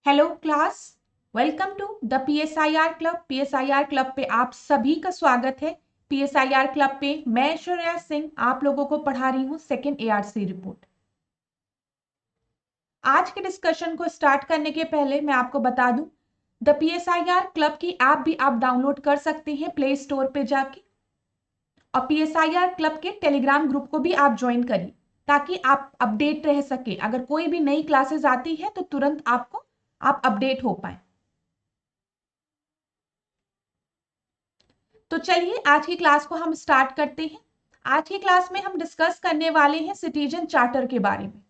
Hello class, welcome to the PSIR club. PSIR club पे आप सभी का स्वागत है। पीएसआईआर क्लब पे मैं ऐश्वर्या सिंह आप लोगों को पढ़ा रही हूँ सेकेंड एआरसी रिपोर्ट। आज के डिस्कशन को स्टार्ट करने के पहले मैं आपको बता दूं, द पीएसआईआर क्लब की ऐप भी आप डाउनलोड कर सकते हैं प्ले स्टोर पे जाके, और पीएसआईआर क्लब के टेलीग्राम ग्रुप को भी आप ज्वाइन करिए ताकि आप अपडेट रह सके। अगर कोई भी नई क्लासेस आती है तो तुरंत आप अपडेट हो पाए। तो चलिए आज की क्लास को हम स्टार्ट करते हैं। आज की क्लास में हम डिस्कस करने वाले हैं सिटीजन चार्टर के बारे में।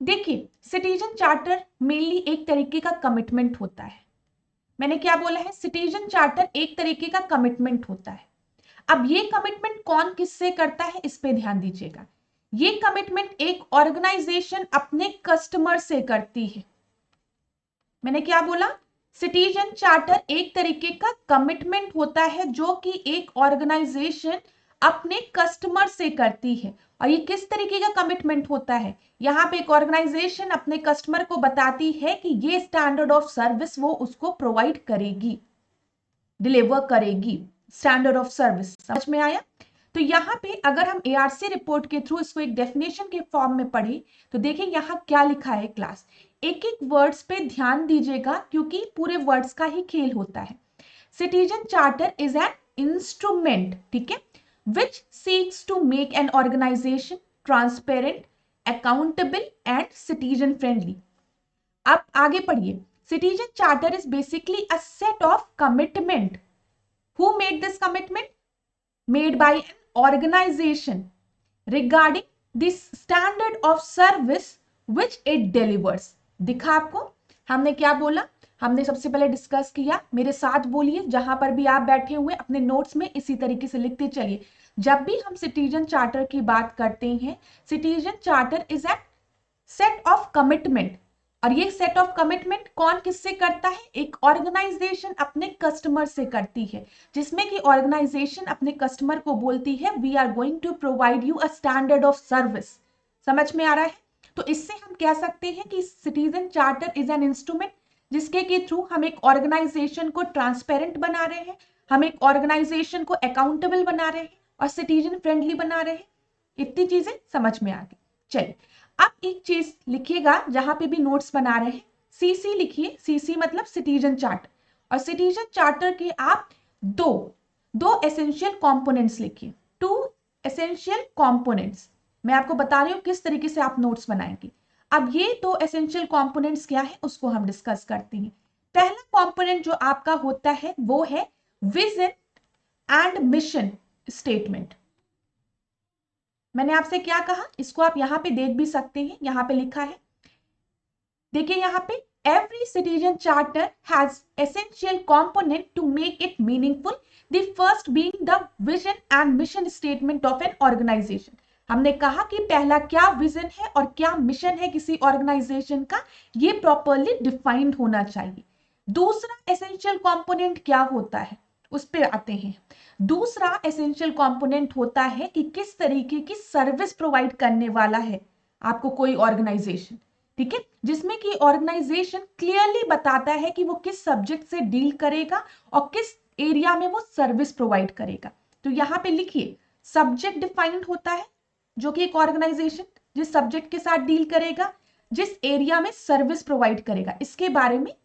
देखिए, सिटीजन चार्टर मेनली एक तरीके का कमिटमेंट होता है। मैंने क्या बोला है? सिटीजन चार्टर एक तरीके का कमिटमेंट होता है। अब ये कमिटमेंट कौन किससे करता है, इस पे ध्यान दीजिएगा। ये कमिटमेंट एक ऑर्गेनाइजेशन अपने कस्टमर से करती है। मैंने क्या बोला? सिटीजन चार्टर एक तरीके का कमिटमेंट होता है जो कि एक ऑर्गेनाइजेशन अपने कस्टमर से करती है। और ये किस तरीके का कमिटमेंट होता है? यहाँ पे एक ऑर्गेनाइजेशन अपने कस्टमर को बताती है कि ये स्टैंडर्ड ऑफ सर्विस वो उसको प्रोवाइड करेगी, डिलीवर करेगी। स्टैंडर्ड ऑफ सर्विस समझ में आया? तो यहाँ पे अगर हम एआरसी रिपोर्ट के थ्रू इसको एक डेफिनेशन के फॉर्म में पढ़े तो देखिए यहाँ क्या लिखा है। क्लास एक एक वर्ड्स पे ध्यान दीजिएगा क्योंकि पूरे वर्ड्स का ही खेल होता है। Citizen charter is an instrument, ठीक है, which seeks to make an organisation transparent, accountable and citizen friendly. अब आगे पढ़िए। Citizen charter is basically a set of commitment. Who made this commitment? Made by an organization regarding this standard of service which it delivers. दिखा आपको? हमने क्या बोला? हमने सबसे पहले डिस्कस किया, मेरे साथ बोलिए, जहां पर भी आप बैठे हुए अपने नोट्स में इसी तरीके से लिखते चलिए। जब भी हम सिटीजन चार्टर की बात करते हैं, citizen charter is a set of commitment. और ये सेट ऑफ कमिटमेंट कौन किससे करता है? एक ऑर्गेनाइजेशन अपने कस्टमर से करती है, जिसमें कि ऑर्गेनाइजेशन अपने कस्टमर को बोलती है we are going to provide you a standard of service. समझ में आ रहा है? तो इससे हम कह सकते हैं कि citizen charter is an instrument जिसके के थ्रू हम एक ऑर्गेनाइजेशन को ट्रांसपेरेंट बना रहे हैं, हम एक ऑर्गेनाइजेशन को अकाउंटेबल बना रहे हैं और सिटीजन फ्रेंडली बना रहे हैं। इतनी चीजें समझ में आ गई। चलिए अब एक चीज लिखिएगा जहां पे भी नोट्स बना रहे हैं, सीसी लिखिए। सीसी मतलब सिटीजन चार्टर। और सिटीजन चार्टर के आप दो दो एसेंशियल कंपोनेंट्स लिखिए। Two essential components. मैं आपको बता रही हूं किस तरीके से आप नोट्स बनाएंगे। अब ये दो एसेंशियल कंपोनेंट्स क्या है उसको हम डिस्कस करते हैं। पहला कंपोनेंट जो आपका होता है वो है विजन एंड मिशन स्टेटमेंट। मैंने आपसे क्या कहा, इसको आप यहां पे देख भी सकते हैं, यहां पे लिखा है, देखिए यहां पे every citizen charter has essential component to make it meaningful, the first being the vision and mission statement of an organisation. हमने कहा कि पहला क्या विजन है और क्या मिशन है किसी ऑर्गेनाइजेशन का, ये प्रॉपरली डिफाइंड होना चाहिए। दूसरा एसेंशियल कंपोनेंट क्या होता है उस पे आते हैं। दूसरा एसेंशियल कंपोनेंट होता है कि किस तरीके की सर्विस प्रोवाइड करने वाला है आपको कोई ऑर्गेनाइजेशन, ठीक है, जिसमें कि ऑर्गेनाइजेशन क्लियरली बताता है कि वो किस सब्जेक्ट से डील करेगा और किस एरिया में वो सर्विस प्रोवाइड करेगा। तो यहाँ पे लिखिए सब्जेक्ट डिफाइंड होता है, जो कि एक ऑर्गेनाइजेशन जिस सब्जेक्ट के साथ डील करेगा, जिस एरिया में सर्विस प्रोवाइड करेगा, इसके बारे में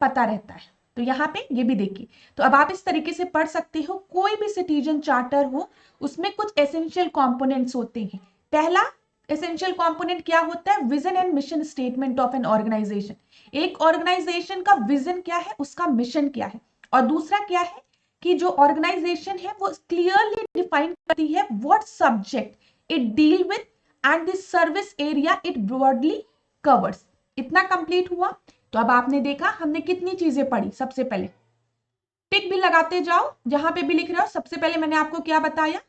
पता रहता है। तो यहाँ पे ये भी देखिए। तो अब आप इस तरीके से पढ़ सकते हो, कोई भी सिटीजन चार्टर हो उसमें कुछ एसेंशियल कंपोनेंट्स होते हैं। पहला एसेंशियल कंपोनेंट क्या होता है? Vision and mission statement of an organisation. एक ऑर्गेनाइजेशन का विजन क्या है, उसका मिशन क्या है, और दूसरा क्या है कि जो ऑर्गेनाइजेशन है वो क्लियरली डिफाइन करती है what subject it deal with and the service area it broadly covers. इतना कंप्लीट हुआ। तो अब आपने देखा हमने कितनी चीजें पढ़ी। सबसे पहले टिक भी लगाते जाओ जहां पे भी लिख रहे हो। सबसे पहले मैंने आपको क्या बताया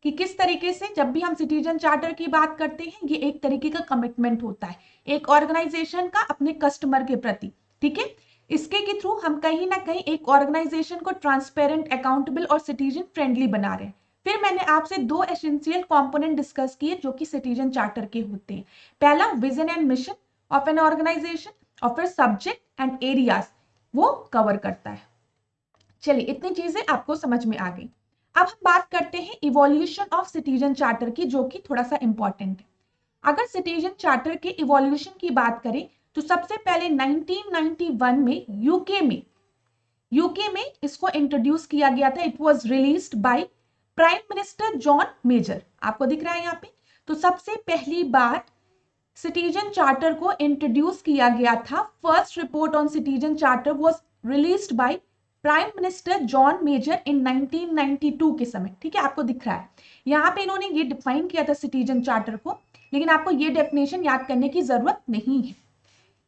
कि किस तरीके से जब भी हम सिटीजन चार्टर की बात करते हैं ये एक तरीके का कमिटमेंट होता है एक ऑर्गेनाइजेशन का अपने कस्टमर के प्रति, ठीक है। इसके के थ्रू हम कहीं ना कहीं एक ऑर्गेनाइजेशन को ट्रांसपेरेंट, अकाउंटेबल और सिटीजन फ्रेंडली बना रहे हैं। फिर मैंने आपसे दो एसेंशियल कंपोनेंट डिस्कस किए जो कि सिटीजन चार्टर के होते हैं। पहला vision and mission of an organisation और फिर सब्जेक्ट एंड एरियाज वो कवर करता है। चलिए इतनी चीजें आपको समझ में आ गई। अब हम बात करते हैं इवोल्यूशन ऑफ सिटीजन चार्टर की, जो कि थोड़ा सा इंपॉर्टेंट है। अगर सिटीजन चार्टर के इवोल्यूशन की बात करें तो सबसे पहले 1991 में यूके में इसको इंट्रोड्यूस किया गया था। It was released by prime minister John Major, आपको दिख रहा है यहाँ पे। तो सबसे पहली बार सिटीजन चार्टर को इंट्रोड्यूस किया गया था। First report on citizen charter was released by prime minister John Major in 1992 के समय। ठीक है, आपको दिख रहा है यहाँ पे इन्होंने ये डिफाइन किया था सिटीजन चार्टर को, लेकिन आपको ये डेफिनेशन याद करने की जरूरत नहीं है,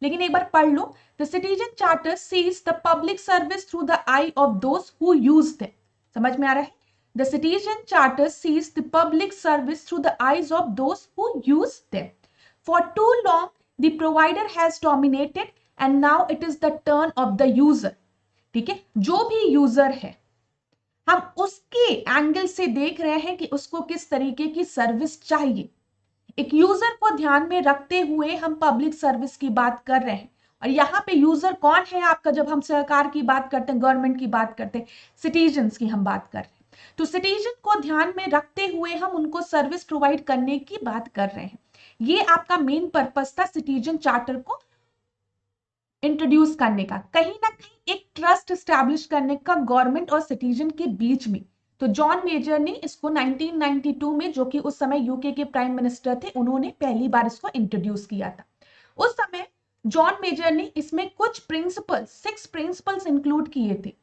लेकिन एक बार पढ़ लो। The citizen charter sees the public service through the eye of those who use them. समझ में आ रहा है? The citizen charter sees the public service through the eyes of those who use them. For too long, the provider has dominated and now it is the turn of the user. ठीक है, जो भी user है हम उसके angle से देख रहे हैं कि उसको किस तरीके की सर्विस चाहिए। एक यूजर को ध्यान में रखते हुए हम पब्लिक सर्विस की बात कर रहे हैं। और यहाँ पे यूजर कौन है आपका? जब हम सरकार की बात करते हैं, गवर्नमेंट की बात करते हैं, सिटीजन्स की हम बात कर रहे हैं। तो सिटीजन को ध्यान में रखते हुए हम उनको सर्विस प्रोवाइड करने की बात कर रहे हैं। ये आपका मेन पर्पस था सिटीजन चार्टर को इंट्रोड्यूस करने का, कहीं ना कहीं एक ट्रस्ट स्टैब्लिश करने का गवर्नमेंट और सिटीजन के बीच में। तो जॉन मेजर ने इसको 1992 में, जो कि उस समय यूके के प्राइम मिनिस्टर थे, उन्होंने पहली बार इसको इंट्रोड्यूस किया था। उस समय जॉन मेजर ने इसमें कुछ प्रिंसिपल्स, 6 प्रिंसिपल्स इंक्लूड किए थे।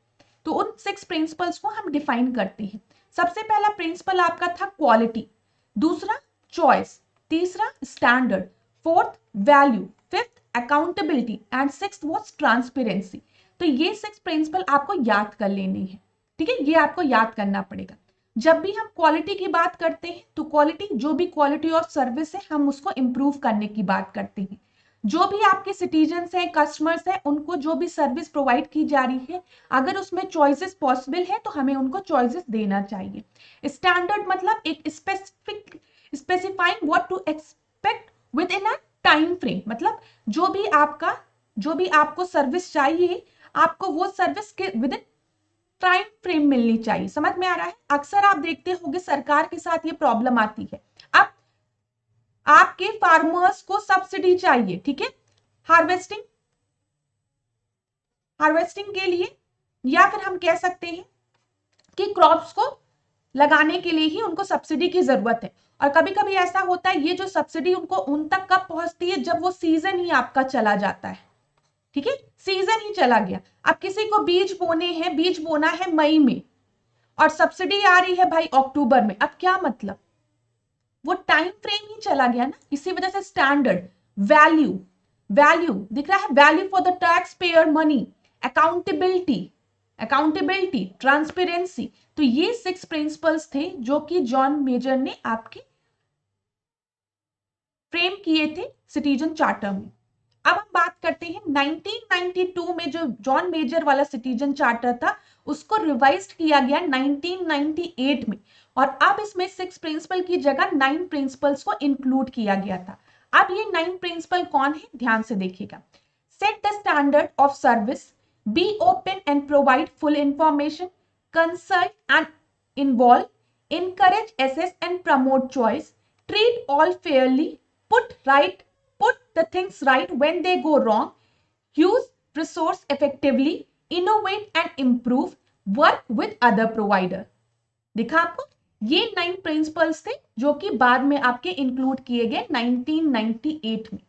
तो उन 6 प्रिंसिपल्स को हम डिफाइन करते हैं। सबसे पहला प्रिंसिपल आपका था क्वालिटी, दूसरा चॉइस, तीसरा standard, fourth value, fifth accountability and sixth was transparency. तो ये 6 प्रिंसिपल आपको याद कर लेने हैं। ठीक है, ये आपको याद करना पड़ेगा। जब भी हम क्वालिटी की बात करते हैं तो क्वालिटी, जो भी क्वालिटी ऑफ सर्विस है, हम उसको इंप्रूव करने की बात करते हैं। जो भी आपके सिटीजन्स हैं, कस्टमर्स हैं, उनको जो भी सर्विस प्रोवाइड की जा रही है, अगर उसमें चॉइसेस पॉसिबल है तो हमें उनको चॉइसेस देना चाहिए। स्टैंडर्ड मतलब एक specific, specifying what to expect within a time frame, मतलब जो भी आपको सर्विस चाहिए, आपको वो सर्विस के विद इन टाइम फ्रेम मिलनी चाहिए। समझ में आ रहा है? अक्सर आप देखते होंगे सरकार के साथ ये प्रॉब्लम आती है। अब आपके फार्मर्स को सब्सिडी चाहिए, ठीक है, हार्वेस्टिंग के लिए, या फिर हम कह सकते हैं कि क्रॉप्स को लगाने के लिए ही उनको सब्सिडी की जरूरत है। और कभी कभी ऐसा होता है, ये जो सब्सिडी उनको उन तक कब पहुंचती है? जब वो सीजन ही आपका चला जाता है। ठीक है, सीजन ही चला गया। अब किसी को बीज बोना है मई में और सब्सिडी आ रही है भाई अक्टूबर में, अब क्या मतलब? वो टाइम फ्रेम ही चला गया ना। इसी वजह से स्टैंडर्ड, वैल्यू दिख रहा है, value for the tax payer money, accountability, transparency. तो ये 6 प्रिंसिपल्स थे जो कि जॉन मेजर ने आपके फ्रेम किए थे सिटीजन चार्टर में। अब हम बात करते हैं 1992 में जो जॉन मेजर वाला सिटीजन चार्टर था, उसको रिवाइज्ड किया गया 1998 में। और अब इसमें 6 प्रिंसिपल की जगह 9 प्रिंसिपल्स को इंक्लूड किया गया था। अब ये 9 प्रिंसिपल कौन है? ध्यान से देखिएगा। Set the standard of service, be open and provide full information, consult and involve, encourage, assess and promote choice, treat all fairly, put the things right when they go wrong, use resource effectively, innovate and improve, work with other provider। दिखा आपको? ये 9 principles थे जो कि बाद में आपके include किए गए 1998 में।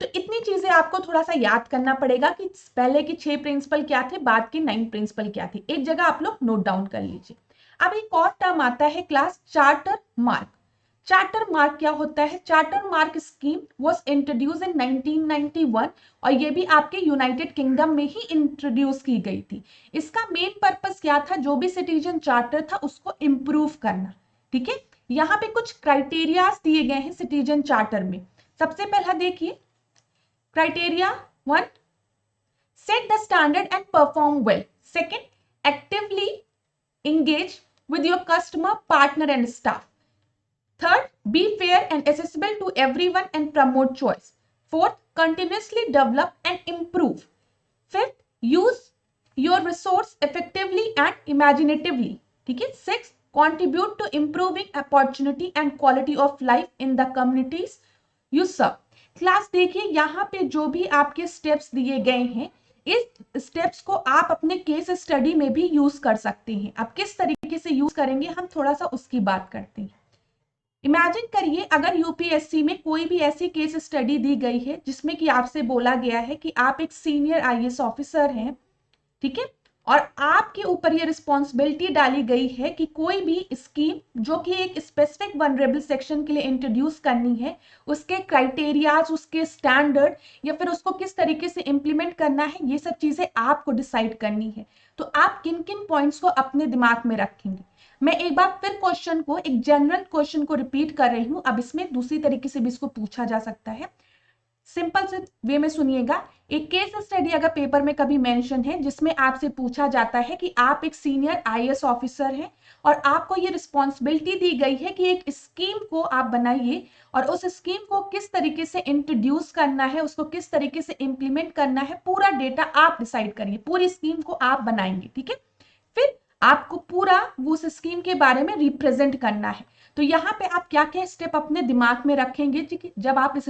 तो इतनी चीजें आपको थोड़ा सा याद करना पड़ेगा कि पहले के 6 प्रिंसिपल क्या थे, बाद के 9 प्रिंसिपल क्या थे। एक जगह आप लोग नोट डाउन कर लीजिए। अब एक और टर्म आता है class, charter mark. Charter mark क्या होता है? Charter mark scheme was introduce इन 1991 और ये भी आपके यूनाइटेड किंगडम में ही इंट्रोड्यूस की गई थी। इसका मेन पर्पस क्या था? जो भी सिटीजन चार्टर था उसको इंप्रूव करना। ठीक है, यहाँ पे कुछ क्राइटेरियाज दिए गए हैं सिटीजन चार्टर में। सबसे पहला देखिए criteria 1, set the standard and perform well. Second, actively engage with your customer, partner and staff. Third, be fair and accessible to everyone and promote choice. Fourth, continuously develop and improve. Fifth, use your resource effectively and imaginatively. ठीक है। Six, contribute to improving opportunity and quality of life in the communities you serve। Class देखिए, यहाँ पे जो भी आपके steps दिए गए हैं, इस स्टेप्स को आप अपने केस स्टडी में भी यूज कर सकते हैं। आप किस तरीके से यूज करेंगे, हम थोड़ा सा उसकी बात करते हैं। इमेजिन करिए, अगर यूपीएससी में कोई भी ऐसी केस स्टडी दी गई है जिसमें कि आपसे बोला गया है कि आप एक सीनियर आईएएस ऑफिसर हैं, ठीक है, और आपके ऊपर ये रिस्पॉन्सिबिलिटी डाली गई है कि कोई भी स्कीम जो कि एक स्पेसिफिक वनरेबल सेक्शन के लिए इंट्रोड्यूस करनी है, उसके क्राइटेरियाज, उसके स्टैंडर्ड, या फिर उसको किस तरीके से इंप्लीमेंट करना है, ये सब चीजें आपको डिसाइड करनी है। तो आप किन किन पॉइंट्स को अपने दिमाग में रखेंगे। मैं एक बार फिर क्वेश्चन को, एक जनरल क्वेश्चन को रिपीट कर रही हूं। अब इसमें दूसरी तरीके से भी इसको पूछा जा सकता है। सिंपल से वे में सुनिएगा, एक केस स्टडी अगर पेपर में कभी मेंशन है जिसमें आपसे पूछा जाता है कि आप एक सीनियर आईएएस ऑफिसर हैं और आपको ये रिस्पॉन्सिबिलिटी दी गई है कि एक स्कीम को आप बनाइए और उस स्कीम को किस तरीके से इंट्रोड्यूस करना है, उसको किस तरीके से इंप्लीमेंट करना है, पूरा डेटा आप डिसाइड करिए, पूरी स्कीम को आप बनाएंगे। ठीक है। फिर आपको पूरा वो उस स्कीम के बारे में रिप्रेजेंट करना है। तो यहाँ पे आप क्या क्या स्टेप अपने दिमाग में रखेंगे जब आप इस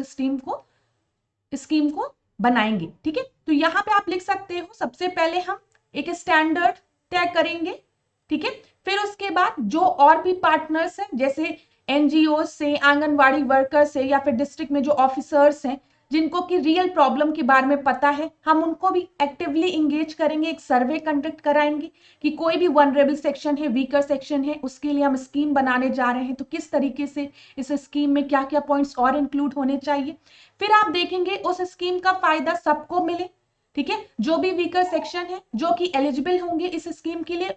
स्कीम को बनाएंगे। ठीक है। तो यहाँ पे आप लिख सकते हो, सबसे पहले हम एक स्टैंडर्ड तय करेंगे। ठीक है। फिर उसके बाद जो और भी पार्टनर्स हैं, जैसे एनजीओ से, आंगनवाड़ी वर्कर से, या फिर डिस्ट्रिक्ट में जो ऑफिसर्स हैं जिनको कि रियल प्रॉब्लम के बारे में पता है, हम उनको भी एक्टिवली इंगेज करेंगे। एक सर्वे कंडक्ट कराएंगे कि कोई भी वनरेबल सेक्शन है, वीकर सेक्शन है, उसके लिए हम स्कीम बनाने जा रहे हैं, तो किस तरीके से इस स्कीम में क्या क्या पॉइंट्स और इंक्लूड होने चाहिए। फिर आप देखेंगे उस स्कीम का फायदा सबको मिले। ठीक है। जो भी वीकर सेक्शन है, जो कि एलिजिबल होंगे इस स्कीम के लिए,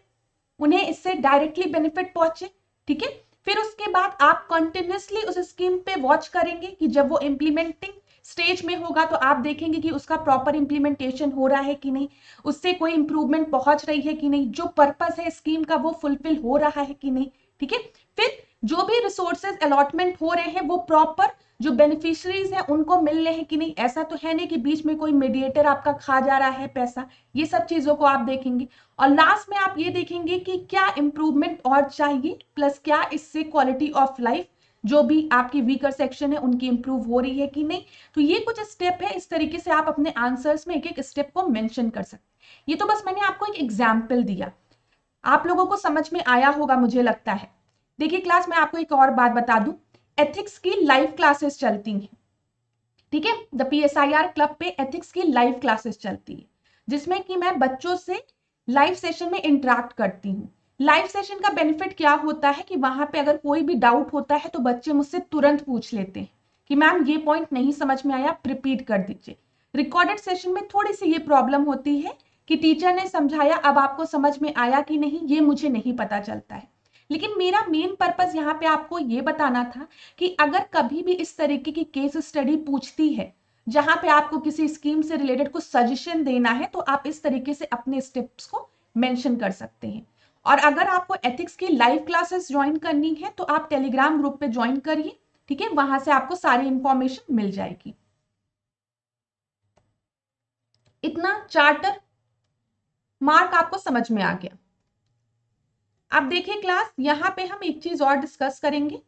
उन्हें इससे डायरेक्टली बेनिफिट पहुंचे। ठीक है। फिर उसके बाद आप कंटिन्यूसली उस स्कीम पे वॉच करेंगे कि जब वो इंप्लीमेंटिंग स्टेज में होगा तो आप देखेंगे कि उसका प्रॉपर इंप्लीमेंटेशन हो रहा है कि नहीं, उससे कोई इंप्रूवमेंट पहुंच रही है कि नहीं, जो पर्पस है स्कीम का वो फुलफिल हो रहा है कि नहीं। ठीक है। फिर जो भी रिसोर्सेज अलॉटमेंट हो रहे हैं वो प्रॉपर जो बेनिफिशियरीज है उनको मिल रहे हैं कि नहीं। ऐसा तो है नहीं कि बीच में कोई मीडिएटर आपका खा जा रहा है पैसा। ये सब चीजों को आप देखेंगे और लास्ट में आप ये देखेंगे कि क्या इंप्रूवमेंट और चाहिए, प्लस क्या इससे क्वालिटी ऑफ लाइफ जो भी आपकी वीकर सेक्शन है उनकी इंप्रूव हो रही है कि नहीं। तो ये कुछ स्टेप है, इस तरीके से आप अपने आंसर्स में एक एक स्टेप को मेंशन कर सकते हैं। ये तो बस मैंने आपको एक एग्जाम्पल दिया, आप लोगों को समझ में आया होगा मुझे लगता है। देखिए क्लास, मैं आपको एक और बात बता दूं, एथिक्स की लाइव क्लासेस चलती हैं। ठीक है। द पीएसआईआर क्लब पे एथिक्स की लाइव क्लासेस चलती है जिसमें कि मैं बच्चों से लाइव सेशन में इंटरेक्ट करती हूँ। लाइव सेशन का बेनिफिट क्या होता है कि वहां पे अगर कोई भी डाउट होता है तो बच्चे मुझसे तुरंत पूछ लेते हैं कि मैम ये पॉइंट नहीं समझ में आया, रिपीट कर दीजिए। रिकॉर्डेड सेशन में थोड़ी सी ये प्रॉब्लम होती है कि टीचर ने समझाया, अब आपको समझ में आया कि नहीं ये मुझे नहीं पता चलता है। लेकिन मेरा मेन पर्पस यहाँ पे आपको ये बताना था कि अगर कभी भी इस तरीके की केस स्टडी पूछती है जहां पे आपको किसी स्कीम से रिलेटेड कुछ सजेशन देना है, तो आप इस तरीके से अपने स्टेप्स को मेंशन कर सकते हैं। और अगर आपको एथिक्स की लाइव क्लासेस ज्वाइन करनी है तो आप टेलीग्राम ग्रुप पे ज्वाइन करिए। ठीक है। वहां से आपको सारी इंफॉर्मेशन मिल जाएगी। इतना चार्टर मार्क आपको समझ में आ गया। अब देखिए क्लास, यहां पे हम एक चीज और डिस्कस करेंगे।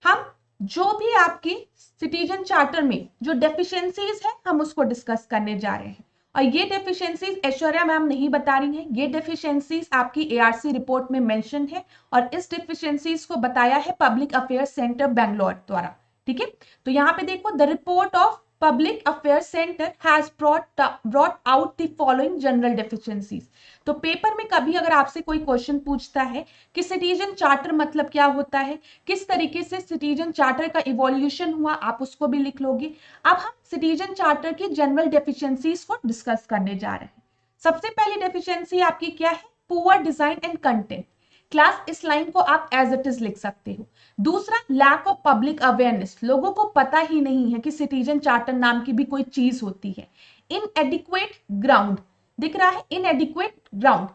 हम जो भी आपकी सिटीजन चार्टर में जो डेफिशिएंसीज है हम उसको डिस्कस करने जा रहे हैं। और ये डेफिशिएंसीज ऐश्वर्या मैम नहीं बता रही हैं, ये डेफिशिएंसीज आपकी एआरसी रिपोर्ट में मेंशन है और इस डेफिशिएंसीज को बताया है पब्लिक अफेयर्स सेंटर बैंगलोर द्वारा। ठीक है। तो यहाँ पे देखो, the report of Public Affairs Center has brought out the following general deficiencies। तो पेपर में कभी अगर आपसे कोई क्वेश्चन पूछता है कि सिटीजन चार्टर मतलब क्या होता है, किस तरीके से सिटीजन चार्टर का इवोल्यूशन हुआ, आप उसको भी लिख लोगे। अब हम सिटीजन चार्टर की जनरल डेफिशिएंसीज को डिस्कस करने जा रहे हैं। सबसे पहली डेफिशिएंसी आपकी क्या है? Poor design and content. Class, इस लाइन को आप एज इट इज लिख सकते हो। दूसरा, लैक ऑफ पब्लिक अवेयरनेस, लोगों को पता ही नहीं है कि सिटीजन चार्टर नाम की भी कोई चीज होती है। इनएडिक्वेट ग्राउंड, दिख रहा है इनएडिक्वेट ग्राउंड।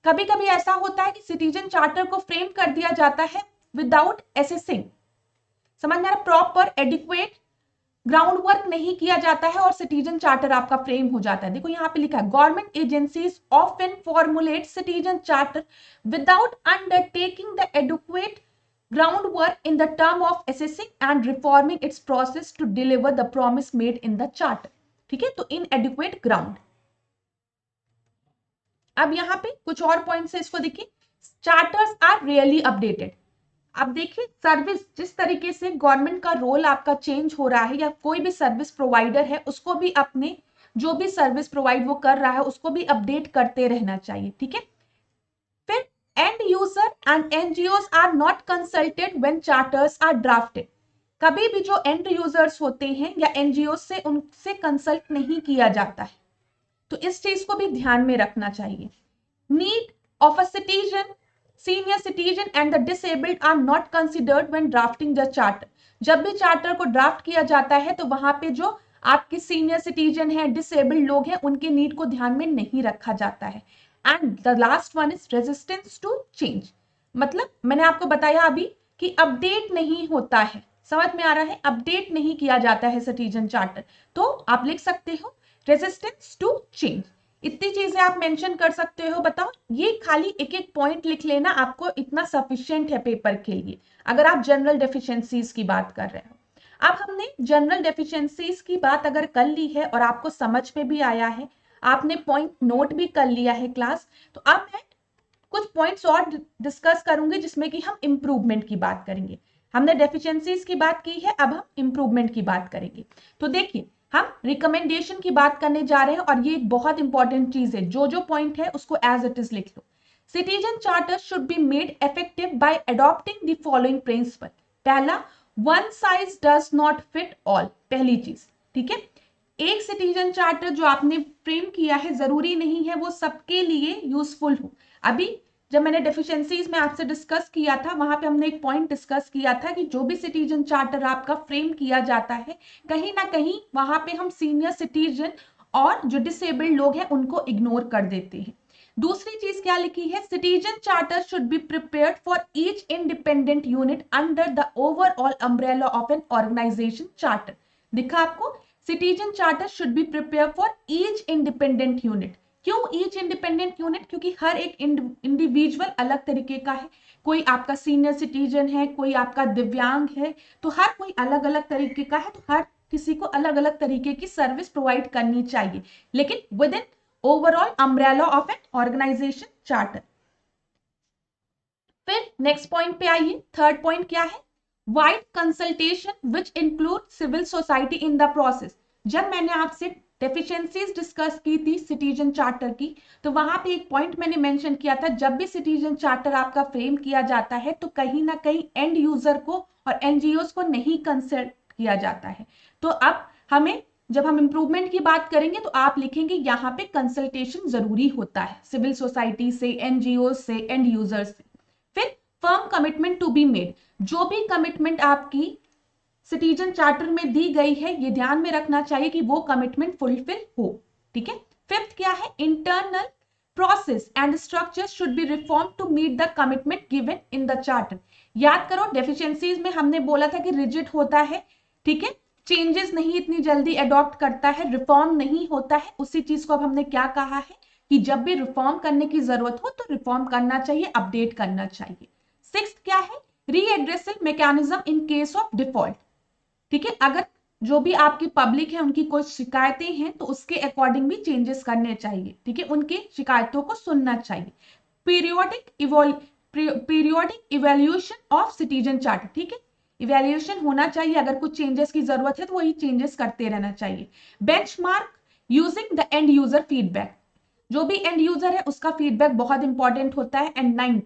कभी कभी ऐसा होता है कि सिटीजन चार्टर को फ्रेम कर दिया जाता है विदाउट एसेसिंग समझ में आ रहा? प्रॉपर एडिक्वेट ग्राउंड वर्क नहीं किया जाता है और सिटीजन चार्टर आपका फ्रेम हो जाता है। देखो यहाँ पे लिखा है, government agencies often formulate citizen charter without undertaking the adequate groundwork in the term of assessing and reforming its process to deliver the promise made in the charter। ठीक है, तो inadequate ground। अब यहाँ पे कुछ और पॉइंट्स है, इसको देखिए। Charters are really updated. अब देखिए, सर्विस जिस तरीके से गवर्नमेंट का रोल आपका चेंज हो रहा है, या कोई भी सर्विस प्रोवाइडर है उसको भी अपने जो भी सर्विस प्रोवाइड वो कर रहा है उसको भी अपडेट करते रहना चाहिए। ठीक है, फिर end user and NGOs are not consulted when charters are drafted। कभी भी जो एंड यूजर्स होते हैं या एनजीओ से उनसे कंसल्ट नहीं किया जाता है, तो इस चीज को भी ध्यान में रखना चाहिए। Need of a citizen, senior citizen and the disabled are not considered when drafting the charter. जब भी चार्टर को ड्राफ्ट किया जाता है तो वहां पे जो आपके सीनियर सिटीजन है, डिसेबल्ड लोग हैं, उनके नीड को ध्यान में नहीं रखा जाता है। And the last one is resistance to change. मतलब मैंने आपको बताया अभी कि अपडेट नहीं होता है, समझ में आ रहा है? अपडेट नहीं किया जाता है सिटीजन चार्टर, तो आप लिख सकते हो रेजिस्टेंस टू चेंज। इतनी चीजें आप मेंशन कर सकते हो। बताओ, ये खाली एक एक पॉइंट लिख लेना आपको इतना सफिशिएंट है पेपर के लिए, अगर आप जनरल डेफिशिएंसीज की बात कर रहे हो। अब हमने जनरल डेफिशिएंसीज की बात अगर कर ली है और आपको समझ में भी आया है, आपने पॉइंट नोट भी कर लिया है क्लास, तो अब मैं कुछ पॉइंट्स और डिस्कस करूंगी जिसमें कि हम इंप्रूवमेंट की बात करेंगे। हमने डेफिशिएंसीज की बात की है, अब हम इंप्रूवमेंट की बात करेंगे। तो देखिए, हम रिकमेंडेशन की बात करने जा रहे हैं और ये एक बहुत इंपॉर्टेंट चीज है। जो जो पॉइंट है उसको एज इट इज लिख लो। Citizen charter should be made effective by adopting the following principle. पहला, one size does not fit all. पहली चीज, ठीक है, एक सिटीजन चार्टर जो आपने फ्रेम किया है जरूरी नहीं है वो सबके लिए यूजफुल हो। अभी जब मैंने डेफिशिएंसीज में आपसे डिस्कस किया था, वहां पे हमने एक पॉइंट डिस्कस किया था कि जो भी सिटीजन चार्टर आपका फ्रेम किया जाता है, कहीं ना कहीं वहां पे हम सीनियर सिटीजन और जो डिसेबल्ड लोग हैं उनको इग्नोर कर देते हैं। दूसरी चीज क्या लिखी है, citizen charter should be prepared for each independent unit under the overall umbrella of an organisation charter. दिखा आपको, citizen charter should be prepare for each independent unit. क्यों ईच इंडिपेंडेंट यूनिट? क्योंकि हर एक इंडिविजुअल अलग तरीके का है। कोई आपका सीनियर सिटीजन है, कोई आपका दिव्यांग है, तो हर कोई अलग अलग तरीके का है, तो हर किसी को अलग अलग तरीके की सर्विस प्रोवाइड करनी चाहिए, लेकिन within overall umbrella of an organisation charter. फिर नेक्स्ट पॉइंट पे आइए। थर्ड पॉइंट क्या है, wide consultation which include civil society in the process. जब मैंने आपसे डेफिशिएंसीज डिस्कस की थी सिटीजन चार्टर की, तो वहां पे एक पॉइंट मैंने मेंशन किया था, जब भी सिटीजन चार्टर आपका फ्रेम किया जाता है तो कहीं ना कहीं एंड यूजर को और एनजीओस को नहीं कंसल्ट किया जाता है। तो अब हमें, जब हम इंप्रूवमेंट की बात करेंगे तो आप लिखेंगे यहाँ पे कंसल्टेशन जरूरी होता है सिविल सोसाइटी से, एनजीओ से, एंड यूजर से। फिर firm commitment to be made. जो भी कमिटमेंट आपकी सिटीजन चार्टर में दी गई है, ये ध्यान में रखना चाहिए कि वो कमिटमेंट फुलफिल हो। ठीक है। फिफ्थ क्या है, internal process and structure should be reform to meet the commitment given in the charter. याद करो, डेफिशिएंसीज में हमने बोला था कि रिजिड होता है, ठीक है, चेंजेस नहीं इतनी जल्दी अडॉप्ट करता है, रिफॉर्म नहीं होता है। उसी चीज को अब हमने क्या कहा है कि जब भी रिफॉर्म करने की जरूरत हो तो रिफॉर्म करना चाहिए, अपडेट करना चाहिए। सिक्स्थ क्या है, redressal mechanism in case of default. ठीक है, अगर जो भी आपकी पब्लिक है उनकी कोई शिकायतें हैं तो उसके अकॉर्डिंग भी चेंजेस करने चाहिए। ठीक है, उनकी शिकायतों को सुनना चाहिए। Periodic evaluation of citizen charter. ठीक है, इवैल्यूएशन होना चाहिए, अगर कुछ चेंजेस की जरूरत है तो वही चेंजेस करते रहना चाहिए। Benchmark using the end user feedback. जो भी एंड यूजर है उसका फीडबैक बहुत इंपॉर्टेंट होता है। And ninth,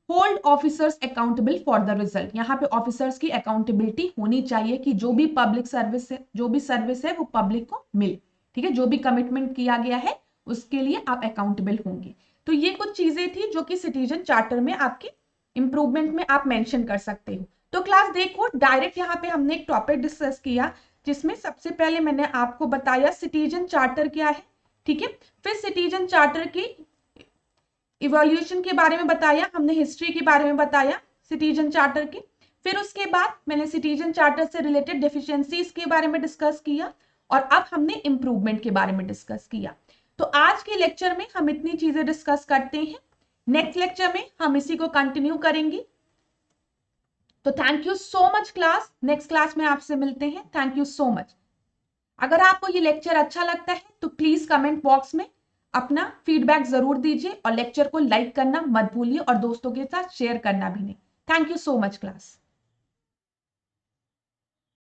hold officers accountable for the result. यहाँ पे ऑफिसर्स की अकाउंटेबिलिटी होनी चाहिए कि जो भी पब्लिक सर्विस है, जो भी सर्विस है वो पब्लिक को मिले। ठीक है, जो भी कमिटमेंट किया गया है उसके लिए आप अकाउंटेबल होंगे। तो ये कुछ चीजें थी जो कि सिटीजन चार्टर में आपके इंप्रूवमेंट में आप मेंशन कर सकते हो। तो क्लास देखो, डायरेक्ट यहाँ पे हमने एक टॉपिक डिस्कस किया जिसमें सबसे पहले मैंने आपको बताया सिटीजन चार्टर क्या है। ठीक है, फिर सिटीजन चार्टर की इवोल्यूशन के बारे में बताया, हमने हिस्ट्री के बारे में बताया सिटीजन चार्टर की। फिर उसके बाद मैंने सिटीजन चार्टर से रिलेटेड डेफिशिएंसीज के बारे में डिस्कस किया और अब हमने इंप्रूवमेंट के बारे में डिस्कस किया। तो आज के लेक्चर में हम इतनी चीजें डिस्कस करते हैं, नेक्स्ट लेक्चर में हम इसी को कंटिन्यू करेंगे। तो thank you so much class, next class में आपसे मिलते हैं। Thank you so much. अगर आपको ये लेक्चर अच्छा लगता है तो प्लीज कमेंट बॉक्स में अपना फीडबैक जरूर दीजिए और लेक्चर को लाइक करना मत भूलिए और दोस्तों के साथ शेयर करना भी नहीं। Thank you so much class.